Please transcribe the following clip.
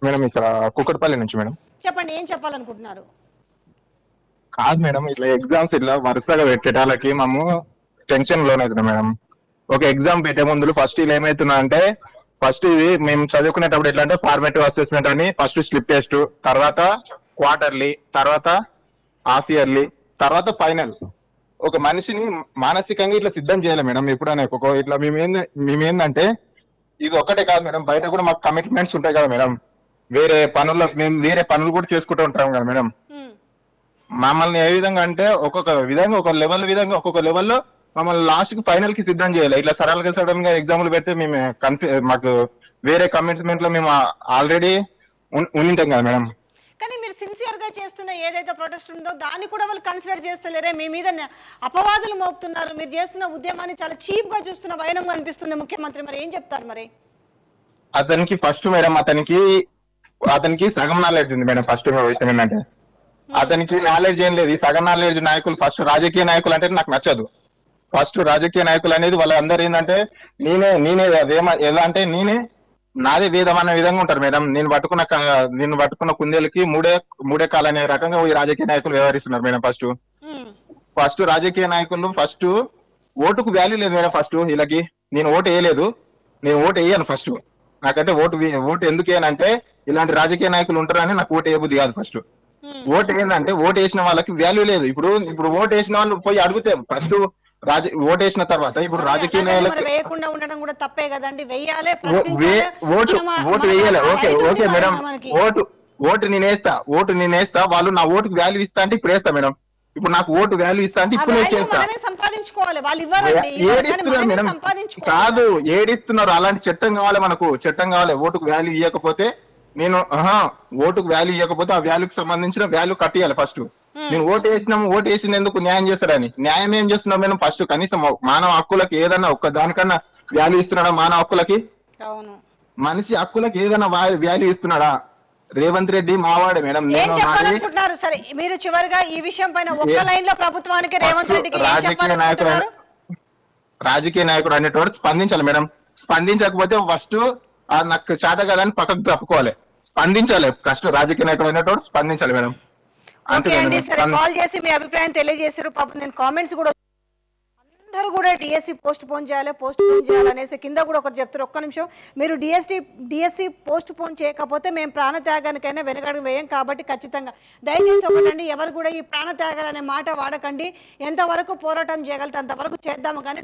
Madam ఇక్కడ కుక్కట్పల్లి నుంచి madam. చెప్పండి, ఏం చెప్పాలనుకుంటున్నారు? కాదు మేడం, ఇట్లా ఎగ్జామ్స్ ఇట్లా వరుసగా పెట్టేటాలకి మేము టెన్షన్ లోనవుతున్నాం మేడం. ఒక ఎగ్జామ్ పెట్టే ముందు ఫస్ట్ ఇలా ఏమైతున్నా అంటే, ఫస్ట్ ఇది మేము చదువుకునేటప్పుడు ఎట్లా అంటే ఫార్మేటివ్ అసెస్మెంట్ అని ఫస్ట్ స్లిప్ టెస్ట్, తర్వాత క్వార్టర్లీ, తర్వాత హాఫ్ ఇయర్లీ, తర్వాత ఫైనల్. ఒక మనిషిని మానసికంగా ఇట్లా సిద్ధం చేయాలి మేడం. ఎప్పుడైనా ఇట్లా మేమేందంటే ఇది ఒక్కటే కాదు మేడం, బయట కూడా మాకు కమిట్మెంట్స్ ఉంటాయి కదా మేడం. మేము వేరే పనులు కూడా చేసుకుంటూ ఉంటాం కదా మేడం. మమ్మల్ని ఏ విధంగా అంటే ఒక్కొక్క విధంగా ఒక్కొక్క లెవెల్లో మమ్మల్ని లాస్ట్ కి ఫైనల్ కి సిద్ధం చేయాలి. ఇట్లా సడన్ గా ఎగ్జామ్లు పెడితే మేము మాకు వేరే కమిట్మెంట్ లో మేము ఆల్రెడీ ఉండింటాం కదా మేడం. కానీ మీరు సిన్సియర్ గా చేస్తున్న ఏదైతే ప్రొటెస్ట్ ఉందో దాన్ని కూడా వాళ్ళు కన్సిడర్ చేస్తలేరే? మీ మీద అపవాదులు మోపుతున్నారు. మీరు చేస్తున్న ఉద్యమాన్ని చాలా చీప్ గా చూస్తున్న వైనంగా అనిపిస్తుంది ముఖ్యమంత్రి. మరి ఏం చెప్తారు? మరి అతనికి ఫస్ట్ మేడం అతనికి సగం నాలెడ్జ్ ఉంది మేడం. ఫస్ట్ విషయం ఏంటంటే అతనికి నాలెడ్జ్ ఏం లేదు. ఈ సగం నాలెడ్జ్ నాయకులు ఫస్ట్ రాజకీయ నాయకులు అంటే నాకు నచ్చదు. ఫస్ట్ రాజకీయ నాయకులు అనేది వాళ్ళందరూ ఏంటంటే నేనే ఎలా అంటే నాదే వేదం అనే విధంగా ఉంటారు మేడం. నేను పట్టుకున్న కుందేలకి మూడే కాలు అనే రకంగా ఈ రాజకీయ నాయకులు వ్యవహరిస్తున్నారు మేడం. ఫస్ట్ రాజకీయ నాయకులు ఫస్ట్ ఓటుకు వాల్యూ లేదు మేడం. ఫస్ట్ వీళ్ళకి నేను ఓటు వేయను ఫస్ట్. నాకంటే ఓటు ఎందుకు వేయనంటే ఇలాంటి రాజకీయ నాయకులు ఉంటారని నాకు ఓటు వేయబుద్ది కాదు. ఫస్ట్ ఓటు ఏంటంటే ఓటు వేసిన వాళ్ళకి వాల్యూ లేదు. ఇప్పుడు ఓటు వేసిన వాళ్ళు పోయి అడిగితే ఫస్ట్ ఓటు వేసిన తర్వాత ఇప్పుడు రాజకీయ నాయకులు వేయకుండా ఉండడం కూడా తప్పే కదండి. వేయాలి, ఓటు వేయాలి. ఓకే మేడం, ఓటు నేను వేస్తా. వాళ్ళు నా ఓటుకు వాల్యూ ఇస్తా అంటే ఇప్పుడు వేస్తా మేడం. ఇప్పుడు నాకు ఓటు వాల్యూ ఇస్తా అంటే ఇప్పుడు నేను చేస్తా. ఏడిస్తున్నారు మేడం. కాదు, ఏడిస్తున్నారు. అలాంటి చట్టం కావాలి మనకు. చట్టం కావాలి. ఓటుకు వాల్యూ ఇవ్వకపోతే ఓటుకు వాల్యూ ఇవ్వకపోతే ఆ వాల్యూకి సంబంధించిన వాల్యూ కట్టియాలి ఫస్ట్. నేను ఓటు వేసినందుకు న్యాయం చేస్తారని న్యాయం ఏం చేస్తున్నాం మేడం? ఫస్ట్ కనీసం మానవ హక్కులకి ఏదన్నా ఒక్క దానికన్నా వాల్యూ ఇస్తున్నాడా? మానవ హక్కులకి, మనిషి హక్కులకి ఏదైనా వాల్యూ ఇస్తున్నాడా? రేవంత్ రెడ్డి మావాడే మేడం. సరే, మీరు చివరిగా ఈ విషయం పైన ఒక్క లైన్ లో ప్రభుత్వానికి రేవంత్ రెడ్డికి రాజకీయ నాయకుడు అనేటోడు స్పందించాలి మేడం. స్పందించకపోతే ఫస్ట్ నాకు చేత కదని పక్కకు తప్పుకోవాలి. స్పందించాలి. కష్టం రాజకీయ నాయకుడు అనేటోడు స్పందించాలి మేడం. కాల్ చేసి మీ అభిప్రాయం తెలియజేశారు. నేను కామెంట్స్ కూడా అందరూ కూడా డిఎస్సి పోస్ట్ పోన్ చేయాలి అనేసి కింద కూడా ఒకటి చెప్తారు. ఒక్క నిమిషం, మీరు డిఎస్సి పోస్ట్ పోన్ చేయకపోతే మేము ప్రాణత్యాగానికైనా వెనకడుగు వేయం. కాబట్టి ఖచ్చితంగా దయచేసి ఒకటండి, ఎవరు కూడా ఈ ప్రాణత్యాగాలు అనే మాట వాడకండి. ఎంతవరకు పోరాటం చేయగలితే అంతవరకు చేద్దాము. కానీ